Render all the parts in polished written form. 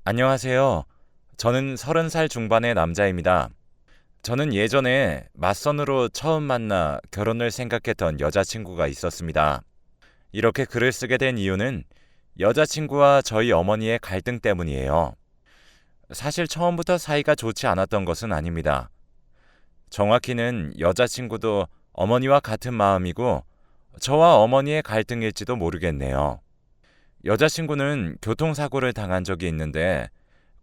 안녕하세요. 저는 30살 중반의 남자입니다. 저는 예전에 맞선으로 처음 만나 결혼을 생각했던 여자친구가 있었습니다. 이렇게 글을 쓰게 된 이유는 여자친구와 저희 어머니의 갈등 때문이에요. 사실 처음부터 사이가 좋지 않았던 것은 아닙니다. 정확히는 여자친구도 어머니와 같은 마음이고 저와 어머니의 갈등일지도 모르겠네요. 여자친구는 교통사고를 당한 적이 있는데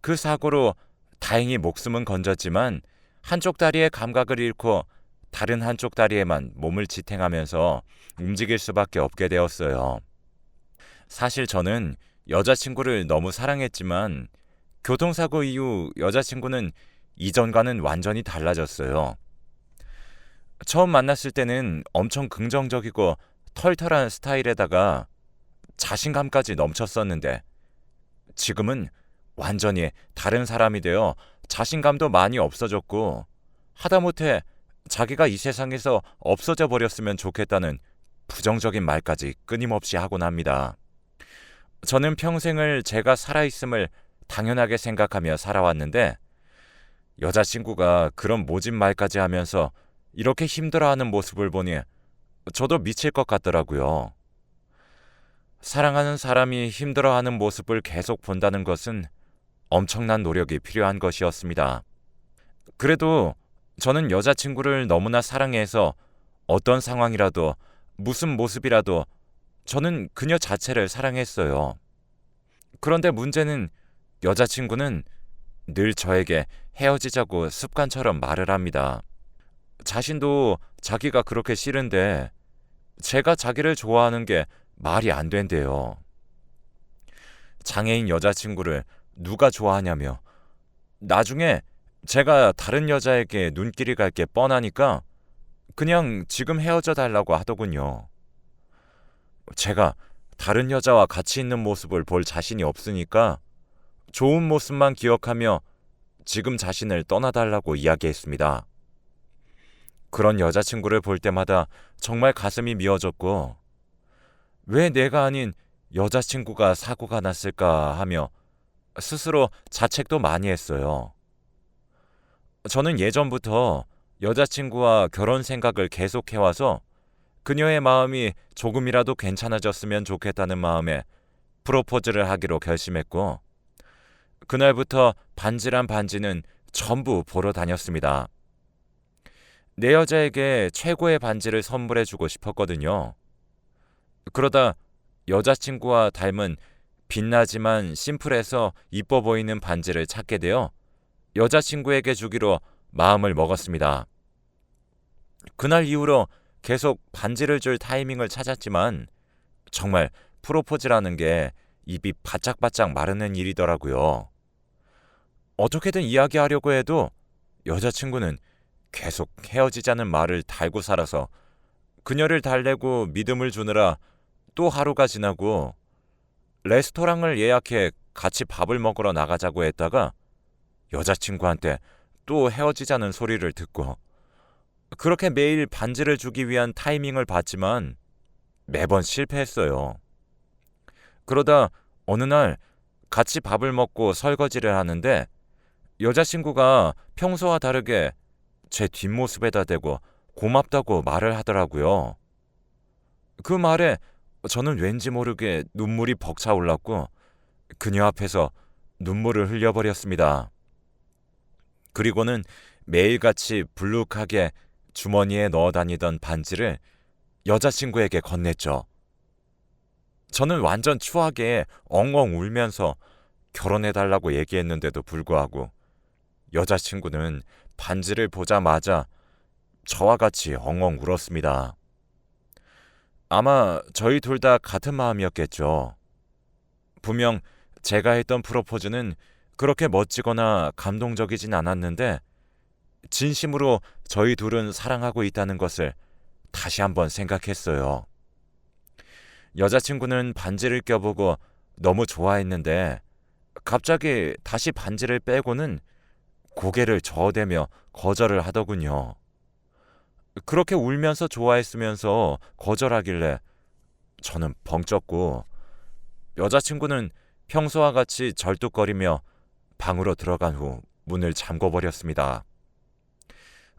그 사고로 다행히 목숨은 건졌지만 한쪽 다리의 감각을 잃고 다른 한쪽 다리에만 몸을 지탱하면서 움직일 수밖에 없게 되었어요. 사실 저는 여자친구를 너무 사랑했지만 교통사고 이후 여자친구는 이전과는 완전히 달라졌어요. 처음 만났을 때는 엄청 긍정적이고 털털한 스타일에다가 자신감까지 넘쳤었는데 지금은 완전히 다른 사람이 되어 자신감도 많이 없어졌고 하다못해 자기가 이 세상에서 없어져 버렸으면 좋겠다는 부정적인 말까지 끊임없이 하곤 합니다. 저는 평생을 제가 살아있음을 당연하게 생각하며 살아왔는데 여자친구가 그런 모진 말까지 하면서 이렇게 힘들어하는 모습을 보니 저도 미칠 것 같더라고요. 사랑하는 사람이 힘들어하는 모습을 계속 본다는 것은 엄청난 노력이 필요한 것이었습니다. 그래도 저는 여자친구를 너무나 사랑해서 어떤 상황이라도 무슨 모습이라도 저는 그녀 자체를 사랑했어요. 그런데 문제는 여자친구는 늘 저에게 헤어지자고 습관처럼 말을 합니다. 자신도 자기가 그렇게 싫은데 제가 자기를 좋아하는 게 말이 안 된대요. 장애인 여자친구를 누가 좋아하냐며 나중에 제가 다른 여자에게 눈길이 갈 게 뻔하니까 그냥 지금 헤어져 달라고 하더군요. 제가 다른 여자와 같이 있는 모습을 볼 자신이 없으니까 좋은 모습만 기억하며 지금 자신을 떠나달라고 이야기했습니다. 그런 여자친구를 볼 때마다 정말 가슴이 미어졌고 왜 내가 아닌 여자친구가 사고가 났을까 하며 스스로 자책도 많이 했어요. 저는 예전부터 여자친구와 결혼 생각을 계속해와서 그녀의 마음이 조금이라도 괜찮아졌으면 좋겠다는 마음에 프로포즈를 하기로 결심했고 그날부터 반지란 반지는 전부 보러 다녔습니다. 내 여자에게 최고의 반지를 선물해주고 싶었거든요. 그러다 여자친구와 닮은 빛나지만 심플해서 이뻐 보이는 반지를 찾게 되어 여자친구에게 주기로 마음을 먹었습니다. 그날 이후로 계속 반지를 줄 타이밍을 찾았지만 정말 프로포즈라는 게 입이 바짝바짝 마르는 일이더라고요. 어떻게든 이야기하려고 해도 여자친구는 계속 헤어지자는 말을 달고 살아서 그녀를 달래고 믿음을 주느라 또 하루가 지나고 레스토랑을 예약해 같이 밥을 먹으러 나가자고 했다가 여자친구한테 또 헤어지자는 소리를 듣고 그렇게 매일 반지를 주기 위한 타이밍을 봤지만 매번 실패했어요. 그러다 어느 날 같이 밥을 먹고 설거지를 하는데 여자친구가 평소와 다르게 제 뒷모습에다 대고 고맙다고 말을 하더라고요. 그 말에 저는 왠지 모르게 눈물이 벅차올랐고 그녀 앞에서 눈물을 흘려버렸습니다. 그리고는 매일같이 불룩하게 주머니에 넣어 다니던 반지를 여자친구에게 건넸죠. 저는 완전 추하게 엉엉 울면서 결혼해달라고 얘기했는데도 불구하고 여자친구는 반지를 보자마자 저와 같이 엉엉 울었습니다. 아마 저희 둘 다 같은 마음이었겠죠. 분명 제가 했던 프로포즈는 그렇게 멋지거나 감동적이진 않았는데 진심으로 저희 둘은 사랑하고 있다는 것을 다시 한번 생각했어요. 여자친구는 반지를 껴보고 너무 좋아했는데 갑자기 다시 반지를 빼고는 고개를 저어대며 거절을 하더군요. 그렇게 울면서 좋아했으면서 거절하길래 저는 벙쪘고 여자친구는 평소와 같이 절뚝거리며 방으로 들어간 후 문을 잠궈버렸습니다.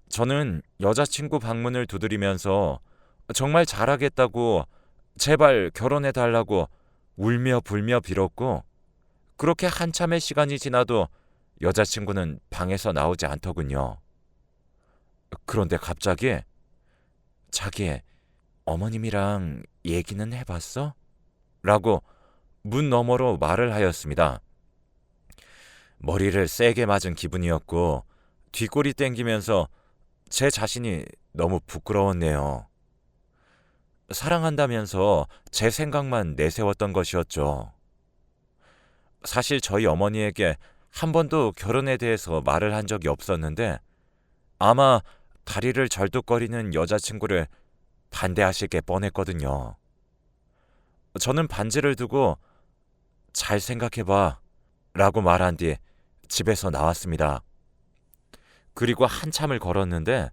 저는 여자친구 방문을 두드리면서 정말 잘하겠다고 제발 결혼해달라고 울며 불며 빌었고, 그렇게 한참의 시간이 지나도 여자친구는 방에서 나오지 않더군요. 그런데 갑자기 자기 어머님이랑 얘기는 해봤어? 라고 문 너머로 말을 하였습니다. 머리를 세게 맞은 기분이었고 뒷골이 땡기면서 제 자신이 너무 부끄러웠네요. 사랑한다면서 제 생각만 내세웠던 것이었죠. 사실 저희 어머니에게 한 번도 결혼에 대해서 말을 한 적이 없었는데 아마 다리를 절뚝거리는 여자친구를 반대하실 게 뻔했거든요. 저는 반지를 두고 잘 생각해봐 라고 말한 뒤 집에서 나왔습니다. 그리고 한참을 걸었는데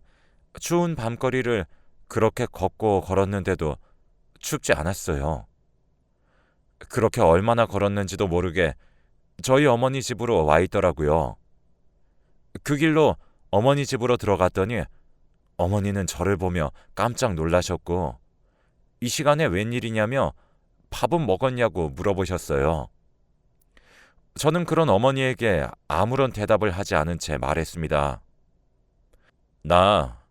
추운 밤거리를 그렇게 걷고 걸었는데도 춥지 않았어요. 그렇게 얼마나 걸었는지도 모르게 저희 어머니 집으로 와 있더라고요. 그 길로 어머니 집으로 들어갔더니 어머니는 저를 보며 깜짝 놀라셨고 이 시간에 웬일이냐며 밥은 먹었냐고 물어보셨어요. 저는 그런 어머니에게 아무런 대답을 하지 않은 채 말했습니다. 나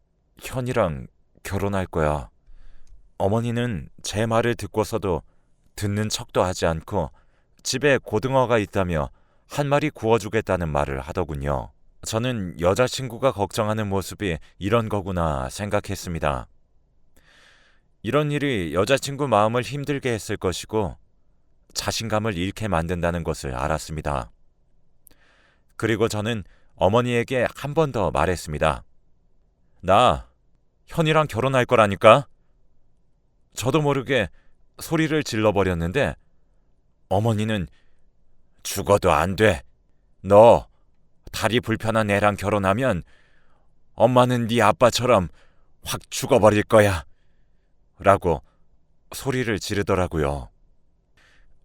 현이랑 결혼할 거야. 어머니는 제 말을 듣고서도 듣는 척도 하지 않고 집에 고등어가 있다며 한 마리 구워주겠다는 말을 하더군요. 저는 여자친구가 걱정하는 모습이 이런 거구나 생각했습니다. 이런 일이 여자친구 마음을 힘들게 했을 것이고 자신감을 잃게 만든다는 것을 알았습니다. 그리고 저는 어머니에게 한 번 더 말했습니다. 나 현이랑 결혼할 거라니까? 저도 모르게 소리를 질러버렸는데 어머니는 죽어도 안 돼. 너 다리 불편한 애랑 결혼하면 엄마는 네 아빠처럼 확 죽어버릴 거야. 라고 소리를 지르더라고요.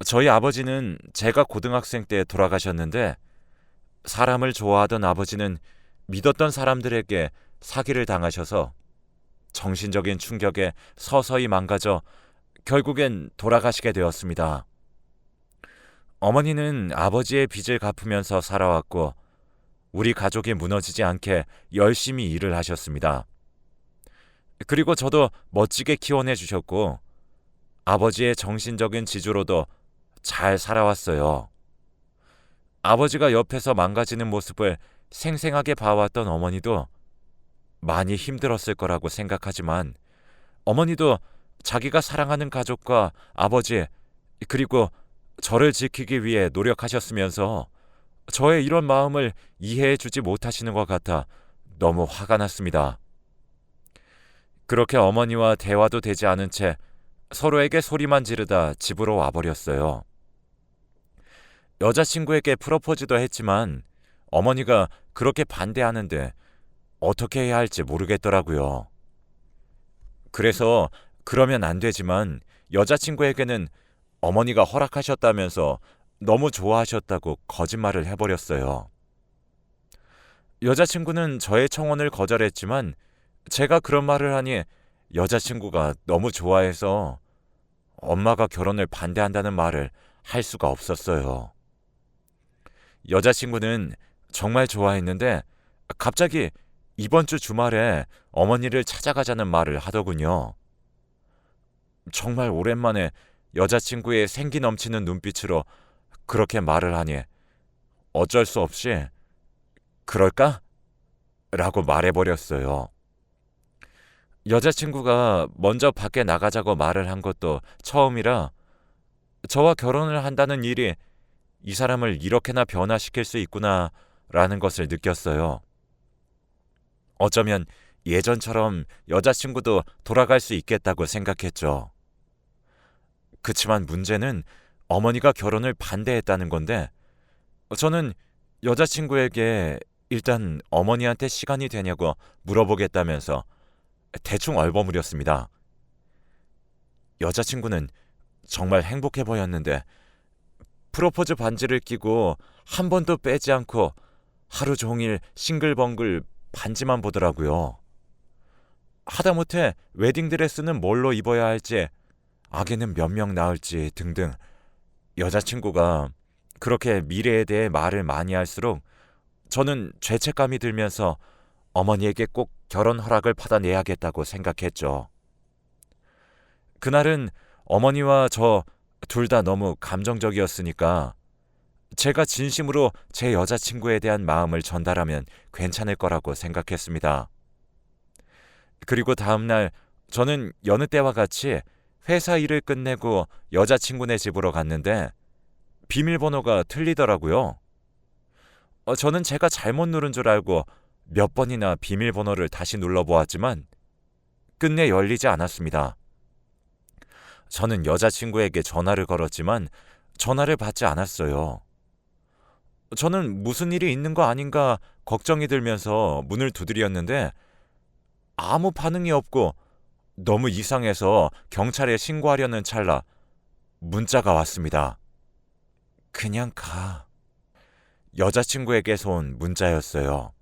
저희 아버지는 제가 고등학생 때 돌아가셨는데 사람을 좋아하던 아버지는 믿었던 사람들에게 사기를 당하셔서 정신적인 충격에 서서히 망가져 결국엔 돌아가시게 되었습니다. 어머니는 아버지의 빚을 갚으면서 살아왔고 우리 가족이 무너지지 않게 열심히 일을 하셨습니다. 그리고 저도 멋지게 키워내 주셨고 아버지의 정신적인 지주로도 잘 살아왔어요. 아버지가 옆에서 망가지는 모습을 생생하게 봐왔던 어머니도 많이 힘들었을 거라고 생각하지만 어머니도 자기가 사랑하는 가족과 아버지 그리고 저를 지키기 위해 노력하셨으면서 저의 이런 마음을 이해해 주지 못하시는 것 같아 너무 화가 났습니다. 그렇게 어머니와 대화도 되지 않은 채 서로에게 소리만 지르다 집으로 와버렸어요. 여자친구에게 프로포즈도 했지만 어머니가 그렇게 반대하는데 어떻게 해야 할지 모르겠더라고요. 그래서 그러면 안 되지만 여자친구에게는 어머니가 허락하셨다면서 너무 좋아하셨다고 거짓말을 해버렸어요. 여자친구는 저의 청혼을 거절했지만 제가 그런 말을 하니 여자친구가 너무 좋아해서 엄마가 결혼을 반대한다는 말을 할 수가 없었어요. 여자친구는 정말 좋아했는데 갑자기 이번 주 주말에 어머니를 찾아가자는 말을 하더군요. 정말 오랜만에 여자친구의 생기 넘치는 눈빛으로 그렇게 말을 하니 어쩔 수 없이 그럴까? 라고 말해버렸어요. 여자친구가 먼저 밖에 나가자고 말을 한 것도 처음이라 저와 결혼을 한다는 일이 이 사람을 이렇게나 변화시킬 수 있구나 라는 것을 느꼈어요. 어쩌면 예전처럼 여자친구도 돌아갈 수 있겠다고 생각했죠. 그치만 문제는 어머니가 결혼을 반대했다는 건데 저는 여자친구에게 일단 어머니한테 시간이 되냐고 물어보겠다면서 대충 프로포즈 반지를 끼고 한 번도 빼지 않고 하루 종일 싱글벙글 반지만 보더라고요. 하다못해 웨딩드레스는 뭘로 입어야 할지, 아기는 몇 명 낳을지 등등 여자친구가 그렇게 미래에 대해 말을 많이 할수록 저는 죄책감이 들면서 어머니에게 꼭 결혼 허락을 받아내야겠다고 생각했죠. 그날은 어머니와 저 둘 다 너무 감정적이었으니까 제가 진심으로 제 여자친구에 대한 마음을 전달하면 괜찮을 거라고 생각했습니다. 그리고 다음날 저는 여느 때와 같이 회사 일을 끝내고 여자친구네 집으로 갔는데 비밀번호가 틀리더라고요. 저는 제가 잘못 누른 줄 알고 몇 번이나 비밀번호를 다시 눌러보았지만 끝내 열리지 않았습니다. 저는 여자친구에게 전화를 걸었지만 전화를 받지 않았어요. 저는 무슨 일이 있는 거 아닌가 걱정이 들면서 문을 두드렸는데 아무 반응이 없고 너무 이상해서 경찰에 신고하려는 찰나 문자가 왔습니다. 그냥 가. 여자친구에게서 온 문자였어요.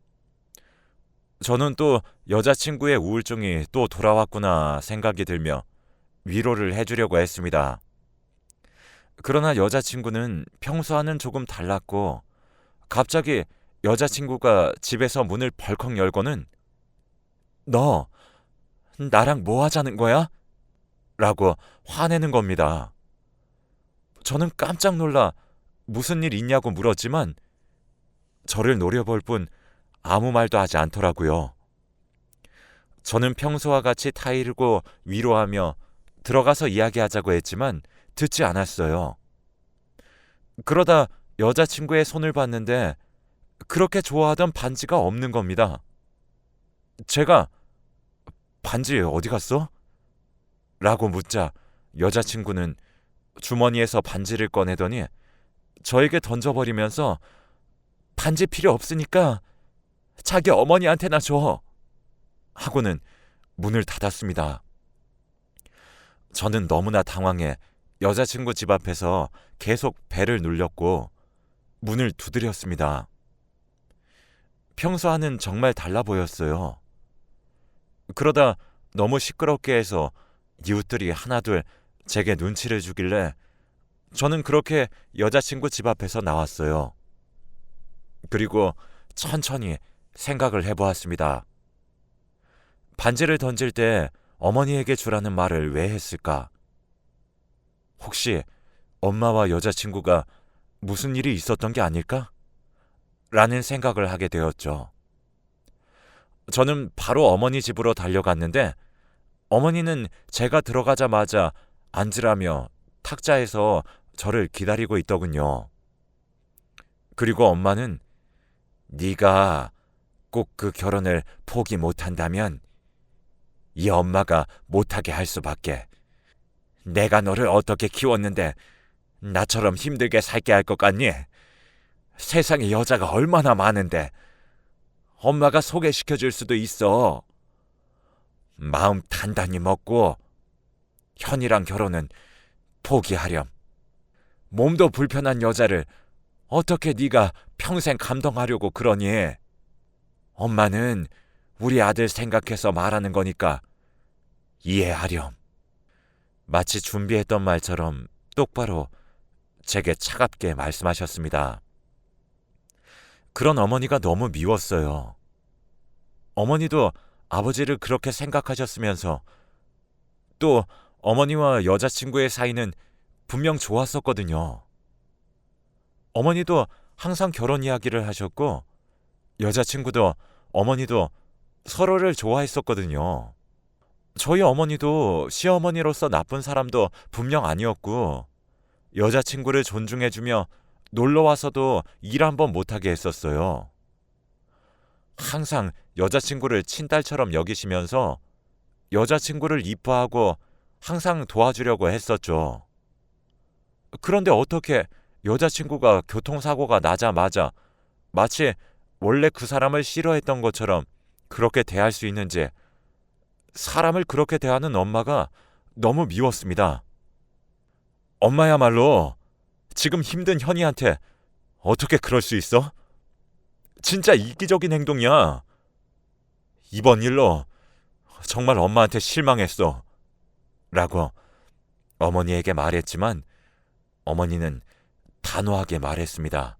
저는 또 여자친구의 우울증이 또 돌아왔구나 생각이 들며 위로를 해주려고 했습니다. 그러나 여자친구는 평소와는 조금 달랐고 갑자기 여자친구가 집에서 문을 벌컥 열고는 너 나랑 뭐 하자는 거야? 라고 화내는 겁니다. 저는 깜짝 놀라 무슨 일 있냐고 물었지만 저를 노려볼 뿐 아무 말도 하지 않더라고요. 저는 평소와 같이 타이르고 위로하며 들어가서 이야기하자고 했지만 듣지 않았어요. 그러다 여자친구의 손을 봤는데 그렇게 좋아하던 반지가 없는 겁니다. 제가 반지 어디 갔어? 라고 묻자 여자친구는 주머니에서 반지를 꺼내더니 저에게 던져버리면서 반지 필요 없으니까 자기 어머니한테나 줘 하고는 문을 닫았습니다. 저는 너무나 당황해 여자친구 집 앞에서 계속 벨을 눌렸고 문을 두드렸습니다. 평소와는 정말 달라 보였어요. 그러다 너무 시끄럽게 해서 이웃들이 하나둘 제게 눈치를 주길래 저는 그렇게 여자친구 집 앞에서 나왔어요. 그리고 천천히 생각을 해보았습니다. 반지를 던질 때 어머니에게 주라는 말을 왜 했을까? 혹시 엄마와 여자친구가 무슨 일이 있었던 게 아닐까? 라는 생각을 하게 되었죠. 저는 바로 어머니 집으로 달려갔는데 어머니는 제가 들어가자마자 앉으라며 탁자에서 저를 기다리고 있더군요. 그리고 엄마는 네가 꼭 그 결혼을 포기 못한다면 이 엄마가 못하게 할 수밖에. 내가 너를 어떻게 키웠는데 나처럼 힘들게 살게 할 것 같니? 세상에 여자가 얼마나 많은데 엄마가 소개시켜줄 수도 있어. 마음 단단히 먹고 현이랑 결혼은 포기하렴. 몸도 불편한 여자를 어떻게 네가 평생 감동하려고 그러니? 엄마는 우리 아들 생각해서 말하는 거니까 이해하렴. 마치 준비했던 말처럼 똑바로 제게 차갑게 말씀하셨습니다. 그런 어머니가 너무 미웠어요. 어머니도 아버지를 그렇게 생각하셨으면서 또 어머니와 여자친구의 사이는 분명 좋았었거든요. 어머니도 항상 결혼 이야기를 하셨고 여자친구도 어머니도 서로를 좋아했었거든요. 저희 어머니도 시어머니로서 나쁜 사람도 분명 아니었고 여자친구를 존중해주며 놀러와서도 일 한번 못하게 했었어요. 항상 여자친구를 친딸처럼 여기시면서 여자친구를 이뻐하고 항상 도와주려고 했었죠. 그런데 어떻게 여자친구가 교통사고가 나자마자 마치 원래 그 사람을 싫어했던 것처럼 그렇게 대할 수 있는지 사람을 그렇게 대하는 엄마가 너무 미웠습니다. 엄마야말로 지금 힘든 현이한테 어떻게 그럴 수 있어? 진짜 이기적인 행동이야. 이번 일로 정말 엄마한테 실망했어. 라고 어머니에게 말했지만 어머니는 단호하게 말했습니다.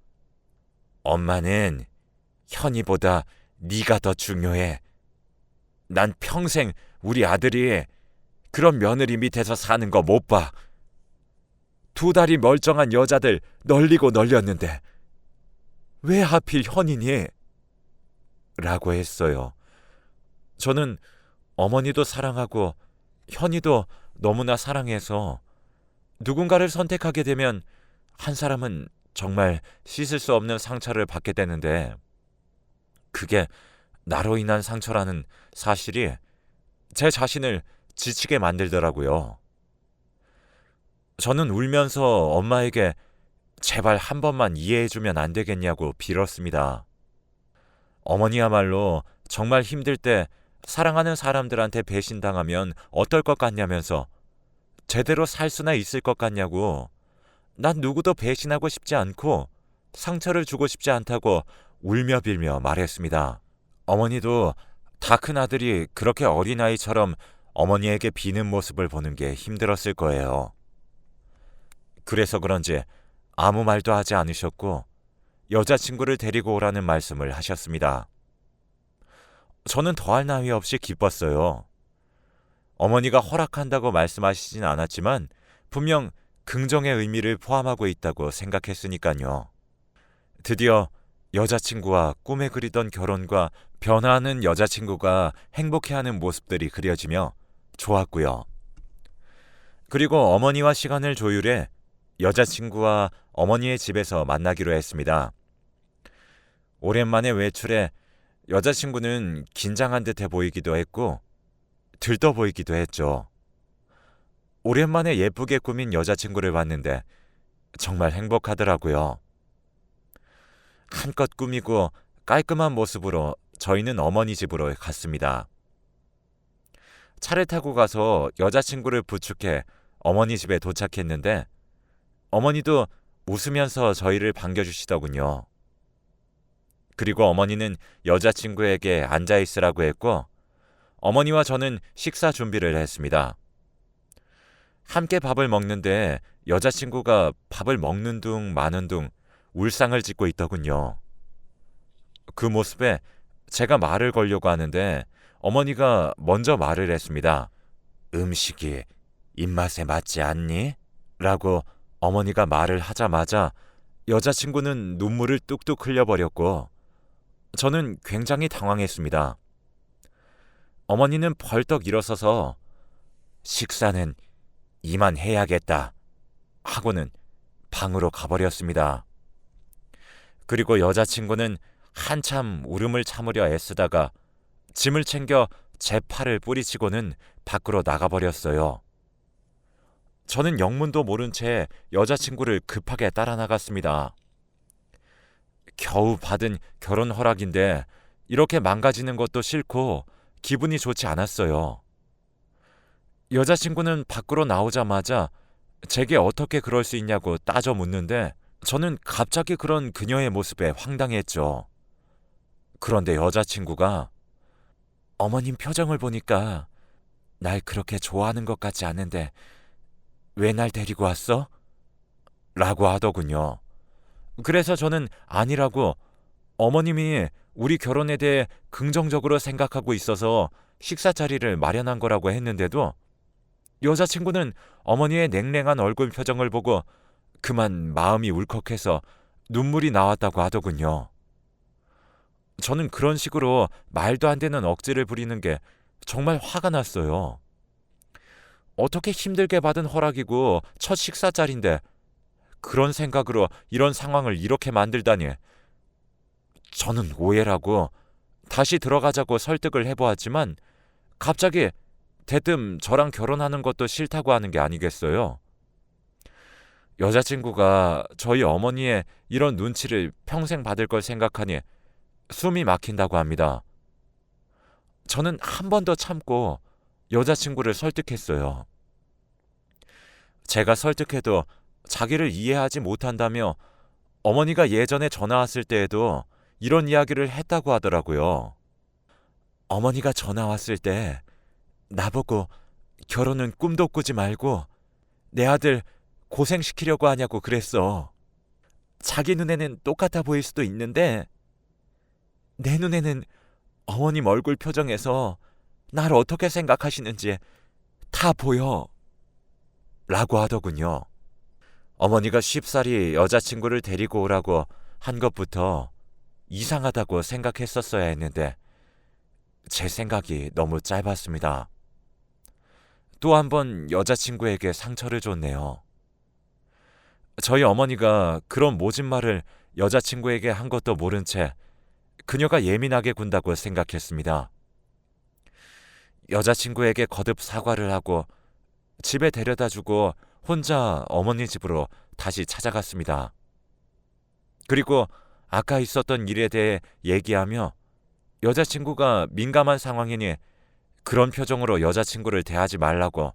엄마는 현이보다 네가 더 중요해. 난 평생 우리 아들이 그런 며느리 밑에서 사는 거 못 봐. 두 다리 멀쩡한 여자들 널리고 널렸는데 왜 하필 현이니? 라고 했어요. 저는 어머니도 사랑하고 현이도 너무나 사랑해서 누군가를 선택하게 되면 한 사람은 정말 씻을 수 없는 상처를 받게 되는데 그게 나로 인한 상처라는 사실이 제 자신을 지치게 만들더라고요. 저는 울면서 엄마에게 제발 한 번만 이해해주면 안 되겠냐고 빌었습니다. 어머니야말로 정말 힘들 때 사랑하는 사람들한테 배신당하면 어떨 것 같냐면서 제대로 살 수나 있을 것 같냐고 난 누구도 배신하고 싶지 않고 상처를 주고 싶지 않다고 울며 빌며 말했습니다. 어머니도 다 큰 아들이 그렇게 어린아이처럼 어머니에게 비는 모습을 보는 게 힘들었을 거예요. 그래서 그런지 아무 말도 하지 않으셨고 여자친구를 데리고 오라는 말씀을 하셨습니다. 저는 더할 나위 없이 기뻤어요. 어머니가 허락한다고 말씀하시진 않았지만 분명 긍정의 의미를 포함하고 있다고 생각했으니까요. 드디어 여자친구와 꿈에 그리던 결혼과 변화하는 여자친구가 행복해하는 모습들이 그려지며 좋았고요. 그리고 어머니와 시간을 조율해 여자친구와 어머니의 집에서 만나기로 했습니다. 오랜만에 외출해 여자친구는 긴장한 듯해 보이기도 했고 들떠 보이기도 했죠. 오랜만에 예쁘게 꾸민 여자친구를 봤는데 정말 행복하더라고요. 한껏 꾸미고 깔끔한 모습으로 저희는 어머니 집으로 갔습니다. 차를 타고 가서 여자친구를 부축해 어머니 집에 도착했는데 어머니도 웃으면서 저희를 반겨주시더군요. 그리고 어머니는 여자친구에게 앉아있으라고 했고 어머니와 저는 식사 준비를 했습니다. 함께 밥을 먹는데 여자친구가 밥을 먹는 둥 마는 둥 울상을 짓고 있더군요. 그 모습에 제가 말을 걸려고 하는데 어머니가 먼저 말을 했습니다. 음식이 입맛에 맞지 않니? 라고 어머니가 말을 하자마자 여자친구는 눈물을 뚝뚝 흘려버렸고 저는 굉장히 당황했습니다. 어머니는 벌떡 일어서서 식사는 이만 해야겠다 하고는 방으로 가버렸습니다. 그리고 여자친구는 한참 울음을 참으려 애쓰다가 짐을 챙겨 제 팔을 뿌리치고는 밖으로 나가버렸어요. 저는 영문도 모른 채 여자친구를 급하게 따라 나갔습니다. 겨우 받은 결혼 허락인데 이렇게 망가지는 것도 싫고 기분이 좋지 않았어요. 여자친구는 밖으로 나오자마자 제게 어떻게 그럴 수 있냐고 따져 묻는데 저는 갑자기 그런 그녀의 모습에 황당했죠. 그런데 여자친구가 어머님 표정을 보니까 날 그렇게 좋아하는 것 같지 않은데 왜 날 데리고 왔어? 라고 하더군요. 그래서 저는 아니라고 어머님이 우리 결혼에 대해 긍정적으로 생각하고 있어서 식사 자리를 마련한 거라고 했는데도 여자친구는 어머니의 냉랭한 얼굴 표정을 보고 그만 마음이 울컥해서 눈물이 나왔다고 하더군요. 저는 그런 식으로 말도 안 되는 억지를 부리는 게 정말 화가 났어요. 어떻게 힘들게 받은 허락이고 첫 식사 자리인데 그런 생각으로 이런 상황을 이렇게 만들다니. 저는 오해라고 다시 들어가자고 설득을 해보았지만 갑자기 대뜸 저랑 결혼하는 것도 싫다고 하는 게 아니겠어요. 여자친구가 저희 어머니의 이런 눈치를 평생 받을 걸 생각하니 숨이 막힌다고 합니다. 저는 한 번 더 참고 여자친구를 설득했어요. 제가 설득해도 자기를 이해하지 못한다며 어머니가 예전에 전화 왔을 때에도 이런 이야기를 했다고 하더라고요. 어머니가 전화 왔을 때 나보고 결혼은 꿈도 꾸지 말고 내 아들 고생시키려고 하냐고 그랬어. 자기 눈에는 똑같아 보일 수도 있는데 내 눈에는 어머님 얼굴 표정에서 날 어떻게 생각하시는지 다 보여. 라고 하더군요. 어머니가 쉽사리 여자친구를 데리고 오라고 한 것부터 이상하다고 생각했었어야 했는데 제 생각이 너무 짧았습니다. 또 한 번 여자친구에게 상처를 줬네요. 저희 어머니가 그런 모진 말을 여자친구에게 한 것도 모른 채 그녀가 예민하게 군다고 생각했습니다. 여자친구에게 거듭 사과를 하고 집에 데려다주고 혼자 어머니 집으로 다시 찾아갔습니다. 그리고 아까 있었던 일에 대해 얘기하며 여자친구가 민감한 상황이니 그런 표정으로 여자친구를 대하지 말라고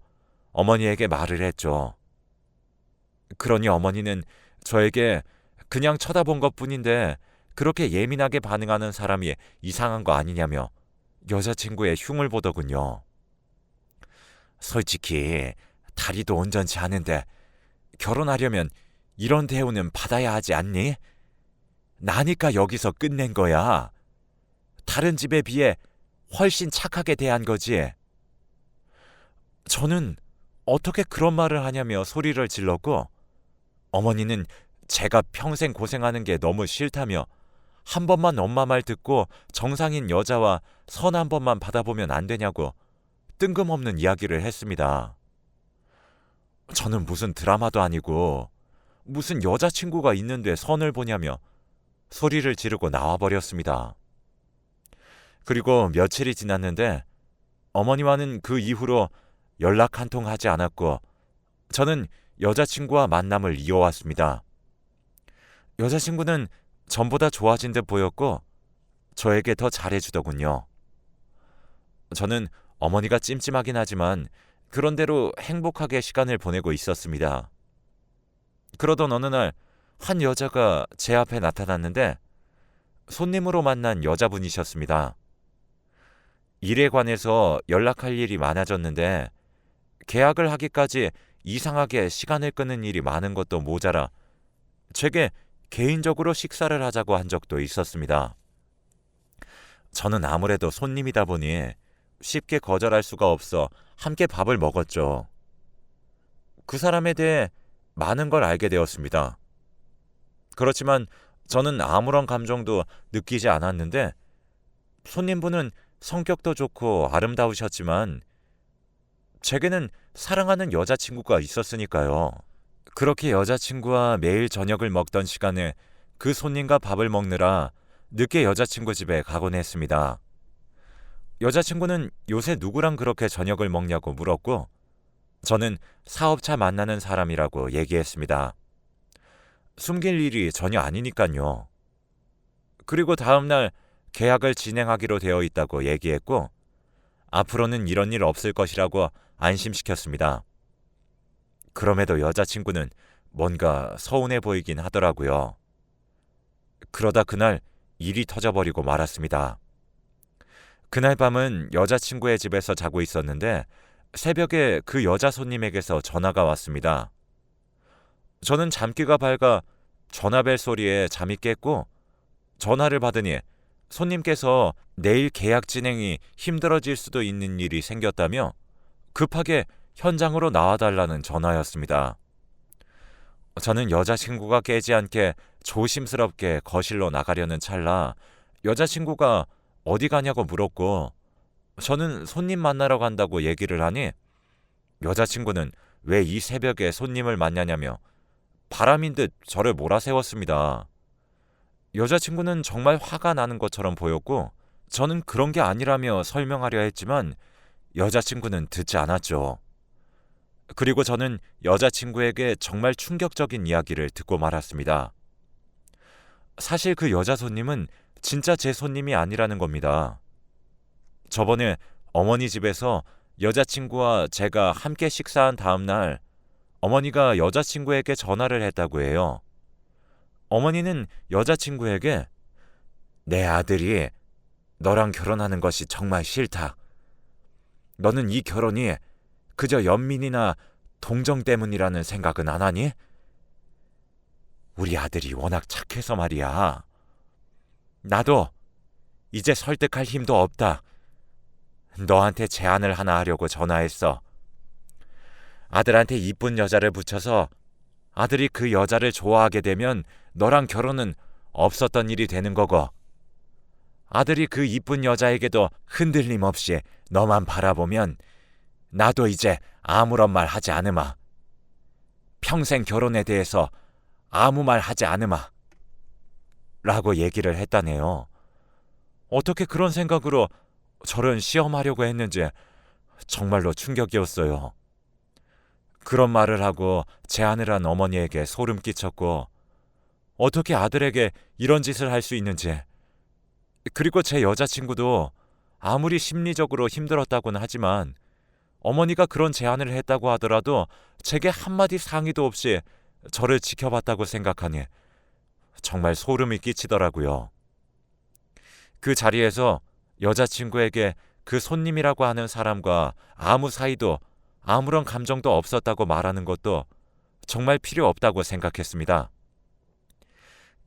어머니에게 말을 했죠. 그러니 어머니는 저에게 그냥 쳐다본 것뿐인데 그렇게 예민하게 반응하는 사람이 이상한 거 아니냐며 여자친구의 흉을 보더군요. 솔직히 다리도 온전치 않은데 결혼하려면 이런 대우는 받아야 하지 않니? 나니까 여기서 끝낸 거야. 다른 집에 비해 훨씬 착하게 대한 거지. 저는 어떻게 그런 말을 하냐며 소리를 질렀고 어머니는 제가 평생 고생하는 게 너무 싫다며 한 번만 엄마 말 듣고 정상인 여자와 선 한 번만 받아보면 안 되냐고 뜬금없는 이야기를 했습니다. 저는 무슨 드라마도 아니고 무슨 여자친구가 있는데 선을 보냐며 소리를 지르고 나와버렸습니다. 그리고 며칠이 지났는데 어머니와는 그 이후로 연락 한 통 하지 않았고 저는 여자친구와 만남을 이어왔습니다. 여자친구는 전보다 좋아진 듯 보였고 저에게 더 잘해주더군요. 저는 어머니가 찜찜하긴 하지만 그런대로 행복하게 시간을 보내고 있었습니다. 그러던 어느 날 한 여자가 제 앞에 나타났는데 손님으로 만난 여자분이셨습니다. 일에 관해서 연락할 일이 많아졌는데 계약을 하기까지 이상하게 시간을 끄는 일이 많은 것도 모자라 제게 개인적으로 식사를 하자고 한 적도 있었습니다. 저는 아무래도 손님이다 보니 쉽게 거절할 수가 없어 함께 밥을 먹었죠. 그 사람에 대해 많은 걸 알게 되었습니다. 그렇지만 저는 아무런 감정도 느끼지 않았는데 손님분은 성격도 좋고 아름다우셨지만 제게는 사랑하는 여자친구가 있었으니까요. 그렇게 여자친구와 매일 저녁을 먹던 시간에 그 손님과 밥을 먹느라 늦게 여자친구 집에 가곤 했습니다. 여자친구는 요새 누구랑 그렇게 저녁을 먹냐고 물었고 저는 사업차 만나는 사람이라고 얘기했습니다. 숨길 일이 전혀 아니니까요. 그리고 다음날 계약을 진행하기로 되어 있다고 얘기했고 앞으로는 이런 일 없을 것이라고 안심시켰습니다. 그럼에도 여자친구는 뭔가 서운해 보이긴 하더라고요. 그러다 그날 일이 터져버리고 말았습니다. 그날 밤은 여자친구의 집에서 자고 있었는데 새벽에 그 여자 손님에게서 전화가 왔습니다. 저는 잠기가 밝아 전화벨 소리에 잠이 깼고 전화를 받으니 손님께서 내일 계약 진행이 힘들어질 수도 있는 일이 생겼다며 급하게 현장으로 나와달라는 전화였습니다. 저는 여자친구가 깨지 않게 조심스럽게 거실로 나가려는 찰나 여자친구가 어디 가냐고 물었고 저는 손님 만나러 간다고 얘기를 하니 여자친구는 왜 이 새벽에 손님을 만나냐며 바람인 듯 저를 몰아세웠습니다. 여자친구는 정말 화가 나는 것처럼 보였고 저는 그런 게 아니라며 설명하려 했지만 여자친구는 듣지 않았죠. 그리고 저는 여자친구에게 정말 충격적인 이야기를 듣고 말았습니다. 사실 그 여자 손님은 진짜 제 손님이 아니라는 겁니다. 저번에 어머니 집에서 여자친구와 제가 함께 식사한 다음 날 어머니가 여자친구에게 전화를 했다고 해요. 어머니는 여자친구에게 내 아들이 너랑 결혼하는 것이 정말 싫다. 너는 이 결혼이 그저 연민이나 동정 때문이라는 생각은 안 하니? 우리 아들이 워낙 착해서 말이야. 나도 이제 설득할 힘도 없다. 너한테 제안을 하나 하려고 전화했어. 아들한테 이쁜 여자를 붙여서 아들이 그 여자를 좋아하게 되면 너랑 결혼은 없었던 일이 되는 거고, 아들이 그 이쁜 여자에게도 흔들림 없이 너만 바라보면 나도 이제 아무런 말 하지 않으마. 평생 결혼에 대해서 아무 말 하지 않으마. 라고 얘기를 했다네요. 어떻게 그런 생각으로 저를 시험하려고 했는지 정말로 충격이었어요. 그런 말을 하고 제안을 한 어머니에게 소름 끼쳤고, 어떻게 아들에게 이런 짓을 할 수 있는지, 그리고 제 여자친구도 아무리 심리적으로 힘들었다고는 하지만 어머니가 그런 제안을 했다고 하더라도 제게 한마디 상의도 없이 저를 지켜봤다고 생각하니 정말 소름이 끼치더라고요. 그 자리에서 여자친구에게 그 손님이라고 하는 사람과 아무 사이도 아무런 감정도 없었다고 말하는 것도 정말 필요 없다고 생각했습니다.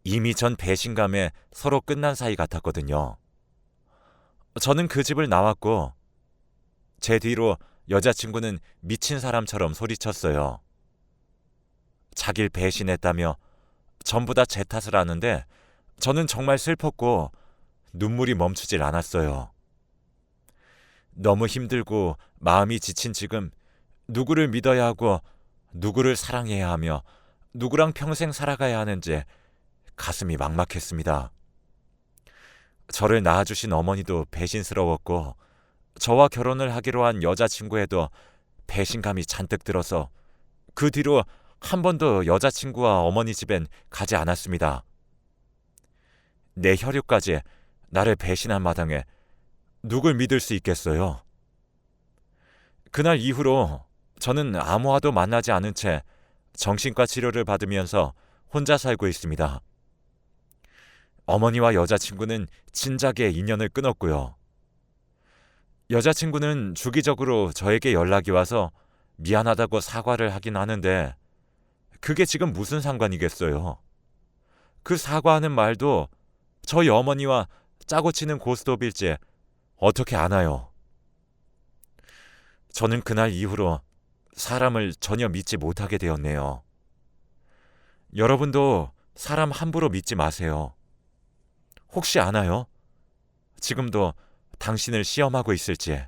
이미 전 배신감에 서로 끝난 사이 같았거든요. 저는 그 집을 나왔고 제 뒤로 여자친구는 미친 사람처럼 소리쳤어요. 자길 배신했다며 전부 다 제 탓을 하는데 저는 정말 슬펐고 눈물이 멈추질 않았어요. 너무 힘들고 마음이 지친 지금 누구를 믿어야 하고 누구를 사랑해야 하며 누구랑 평생 살아가야 하는지 가슴이 막막했습니다. 저를 낳아주신 어머니도 배신스러웠고 저와 결혼을 하기로 한 여자친구에도 배신감이 잔뜩 들어서 그 뒤로 한 번도 여자친구와 어머니 집엔 가지 않았습니다. 내 혈육까지 나를 배신한 마당에 누굴 믿을 수 있겠어요? 그날 이후로 저는 아무와도 만나지 않은 채 정신과 치료를 받으면서 혼자 살고 있습니다. 어머니와 여자친구는 진작에 인연을 끊었고요. 여자친구는 주기적으로 저에게 연락이 와서 미안하다고 사과를 하긴 하는데 그게 지금 무슨 상관이겠어요? 그 사과하는 말도 저희 어머니와 짜고 치는 고스톱일지 어떻게 아나요? 저는 그날 이후로 사람을 전혀 믿지 못하게 되었네요. 여러분도 사람 함부로 믿지 마세요. 혹시 아나요? 지금도 당신을 시험하고 있을지.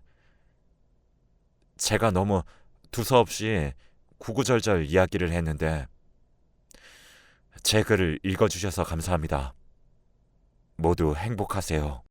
제가 너무 두서없이 구구절절 이야기를 했는데 제 글을 읽어주셔서 감사합니다. 모두 행복하세요.